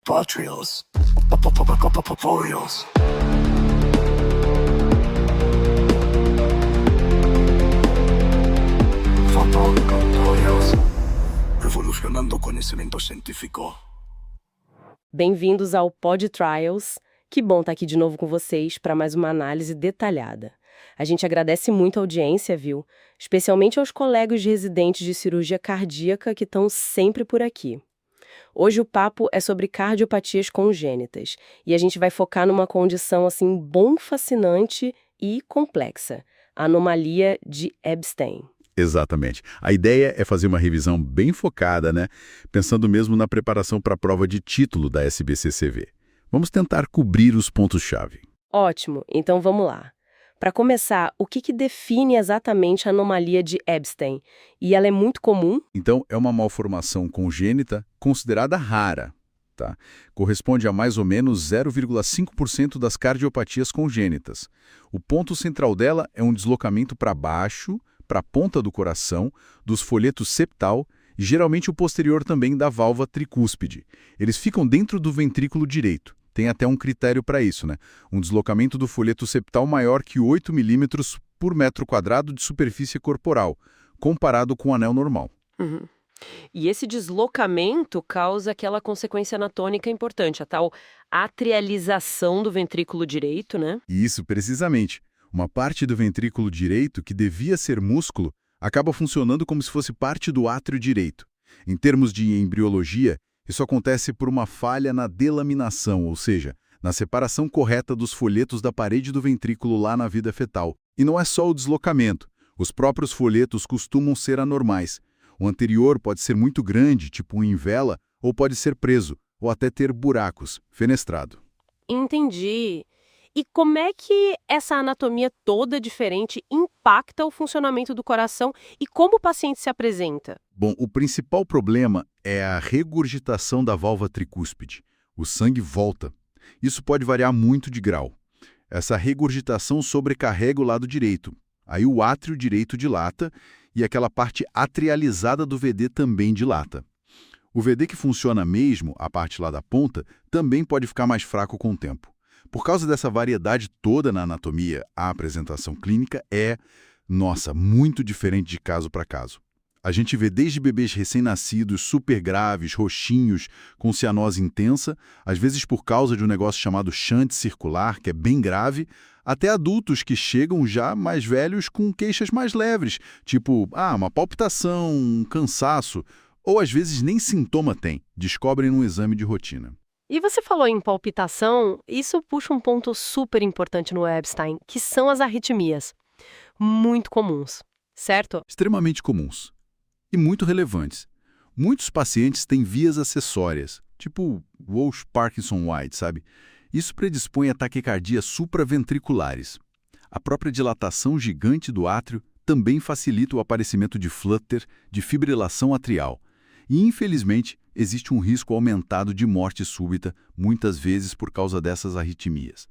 Patrios. Patrios. Fotocontroles. Revolucionando conhecimento científico. Bem-vindos ao Pod Trials. Que bom estar aqui de novo com vocês para mais uma análise detalhada. A gente agradece muito a audiência, viu? Especialmente aos colegas de residentes de cirurgia cardíaca que estão sempre por aqui. Hoje o papo é sobre cardiopatias congênitas e a gente vai focar numa condição assim bem fascinante e complexa, a anomalia de Ebstein. Exatamente. A ideia é fazer uma revisão bem focada, né? Pensando mesmo na preparação para a prova de título da SBCCV. Vamos tentar cobrir os pontos-chave. Ótimo, então vamos lá. Para começar, o que define exatamente a anomalia de Ebstein? E ela é muito comum? Então, é uma malformação congênita considerada rara, tá? Corresponde a mais ou menos 0,5% das cardiopatias congênitas. O ponto central dela é um deslocamento para baixo, para a ponta do coração, dos folhetos septal e geralmente o posterior também da válvula tricúspide. Eles ficam dentro do ventrículo direito. Tem até um critério para isso, né? Um deslocamento do folheto septal maior que 8 milímetros por metro quadrado de superfície corporal, comparado com o anel normal. Uhum. E esse deslocamento causa aquela consequência anatômica importante, a tal atrialização do ventrículo direito, né? Isso, precisamente. Uma parte do ventrículo direito, que devia ser músculo, acaba funcionando como se fosse parte do átrio direito. Em termos de embriologia, isso acontece por uma falha na delaminação, ou seja, na separação correta dos folhetos da parede do ventrículo lá na vida fetal. E não é só o deslocamento. Os próprios folhetos costumam ser anormais. O anterior pode ser muito grande, tipo em vela, ou pode ser preso, ou até ter buracos, fenestrado. Entendi. E como é que essa anatomia toda diferente impacta o funcionamento do coração e como o paciente se apresenta? Bom, o principal problema é a regurgitação da válvula tricúspide. O sangue volta. Isso pode variar muito de grau. Essa regurgitação sobrecarrega o lado direito. Aí o átrio direito dilata e aquela parte atrializada do VD também dilata. O VD que funciona mesmo, a parte lá da ponta, também pode ficar mais fraco com o tempo. Por causa dessa variedade toda na anatomia, a apresentação clínica é, muito diferente de caso para caso. A gente vê desde bebês recém-nascidos, super graves, roxinhos, com cianose intensa, às vezes por causa de um negócio chamado shunt circular, que é bem grave, até adultos que chegam já mais velhos com queixas mais leves, tipo, uma palpitação, um cansaço, ou às vezes nem sintoma tem, descobrem num exame de rotina. E você falou em palpitação, isso puxa um ponto super importante no Ebstein, que são as arritmias. Muito comuns, certo? Extremamente comuns. E muito relevantes. Muitos pacientes têm vias acessórias, tipo Walsh-Parkinson-White, sabe? Isso predispõe a taquicardias supraventriculares. A própria dilatação gigante do átrio também facilita o aparecimento de flutter, de fibrilação atrial. E, infelizmente, existe um risco aumentado de morte súbita, muitas vezes por causa dessas arritmias.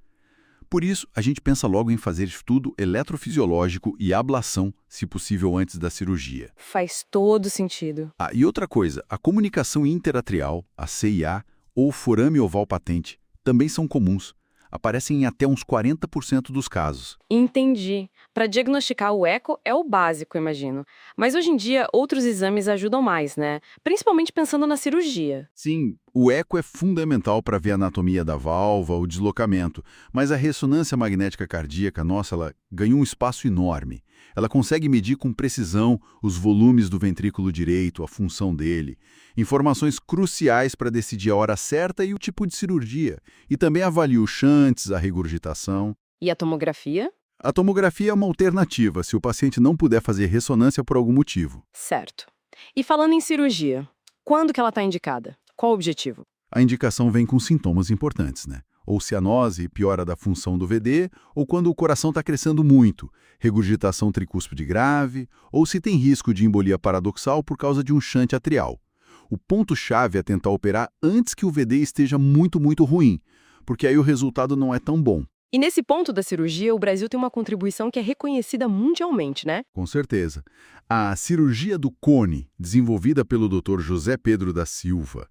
Por isso, a gente pensa logo em fazer estudo eletrofisiológico e ablação, se possível antes da cirurgia. Faz todo sentido. E outra coisa, a comunicação interatrial, a CIA, ou forame oval patente, também são comuns. Aparecem em até uns 40% dos casos. Entendi. Para diagnosticar o eco é o básico, imagino. Mas hoje em dia, outros exames ajudam mais, né? Principalmente pensando na cirurgia. Sim, o eco é fundamental para ver a anatomia da válvula, o deslocamento, mas a ressonância magnética cardíaca, ela ganhou um espaço enorme. Ela consegue medir com precisão os volumes do ventrículo direito, a função dele, informações cruciais para decidir a hora certa e o tipo de cirurgia, e também avalia os shunts, a regurgitação. E a tomografia? A tomografia é uma alternativa se o paciente não puder fazer ressonância por algum motivo. Certo. E falando em cirurgia, quando que ela está indicada? Qual o objetivo? A indicação vem com sintomas importantes, né? Ou cianose, piora da função do VD, ou quando o coração está crescendo muito, regurgitação tricúspide grave, ou se tem risco de embolia paradoxal por causa de um shunt atrial. O ponto-chave é tentar operar antes que o VD esteja muito ruim, porque aí o resultado não é tão bom. E nesse ponto da cirurgia, o Brasil tem uma contribuição que é reconhecida mundialmente, né? Com certeza. A cirurgia do cone, desenvolvida pelo Dr. José Pedro da Silva,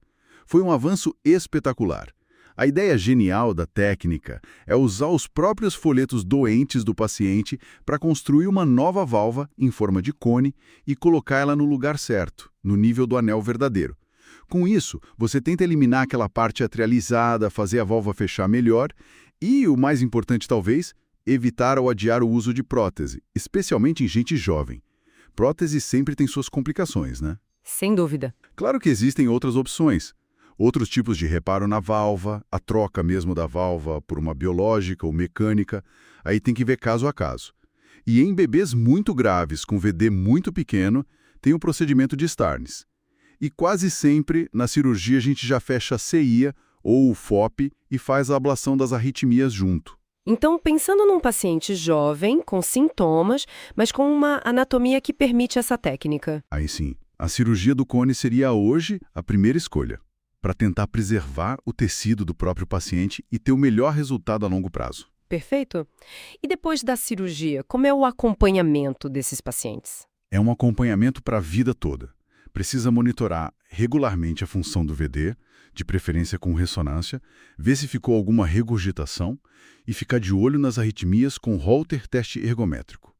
Foi um avanço espetacular. A ideia genial da técnica é usar os próprios folhetos doentes do paciente para construir uma nova válvula em forma de cone e colocar ela no lugar certo, no nível do anel verdadeiro. Com isso, você tenta eliminar aquela parte atrializada, fazer a válvula fechar melhor e, o mais importante talvez, evitar ou adiar o uso de prótese, especialmente em gente jovem. Prótese sempre tem suas complicações, né? Sem dúvida. Claro que existem outras opções. Outros tipos de reparo na válvula, a troca mesmo da válvula por uma biológica ou mecânica, aí tem que ver caso a caso. E em bebês muito graves, com VD muito pequeno, tem o procedimento de Starnes. E quase sempre, na cirurgia, a gente já fecha a CIA ou o FOP e faz a ablação das arritmias junto. Então, pensando num paciente jovem, com sintomas, mas com uma anatomia que permite essa técnica. Aí sim, a cirurgia do cone seria hoje a primeira escolha, para tentar preservar o tecido do próprio paciente e ter o melhor resultado a longo prazo. Perfeito? E depois da cirurgia, como é o acompanhamento desses pacientes? É um acompanhamento para a vida toda. Precisa monitorar regularmente a função do VD, de preferência com ressonância, ver se ficou alguma regurgitação e ficar de olho nas arritmias com Holter teste ergométrico.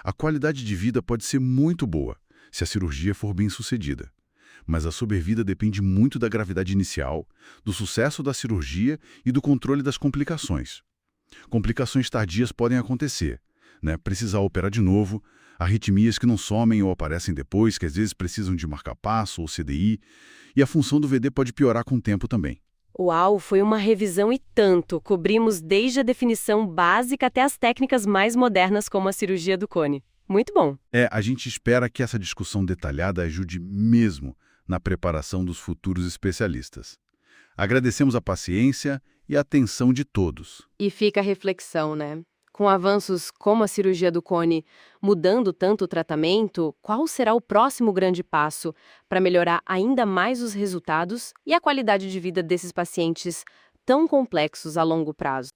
A qualidade de vida pode ser muito boa, se a cirurgia for bem sucedida. Mas a sobrevida depende muito da gravidade inicial, do sucesso da cirurgia e do controle das complicações. Complicações tardias podem acontecer, né? Precisar operar de novo, arritmias que não somem ou aparecem depois, que às vezes precisam de marca-passo ou CDI, e a função do VD pode piorar com o tempo também. Uau, foi uma revisão e tanto. Cobrimos desde a definição básica até as técnicas mais modernas como a cirurgia do cone. Muito bom. A gente espera que essa discussão detalhada ajude mesmo na preparação dos futuros especialistas. Agradecemos a paciência e a atenção de todos. E fica a reflexão, né? Com avanços como a cirurgia do cone mudando tanto o tratamento, qual será o próximo grande passo para melhorar ainda mais os resultados e a qualidade de vida desses pacientes tão complexos a longo prazo?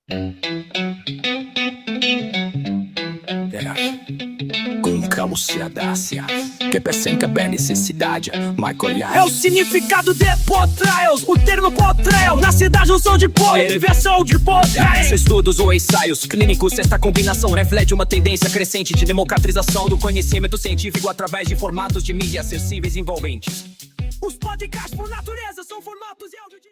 Com calúcia e audácia, que persegue bem necessidade, Michael Young. É o significado de Potrials, o termo Potrial, na cidade um som de poder, versão de poder. Seus estudos ou ensaios clínicos, esta combinação reflete uma tendência crescente de democratização do conhecimento científico através de formatos de mídia acessíveis e envolventes. Os podcasts por natureza são formatos de áudio de...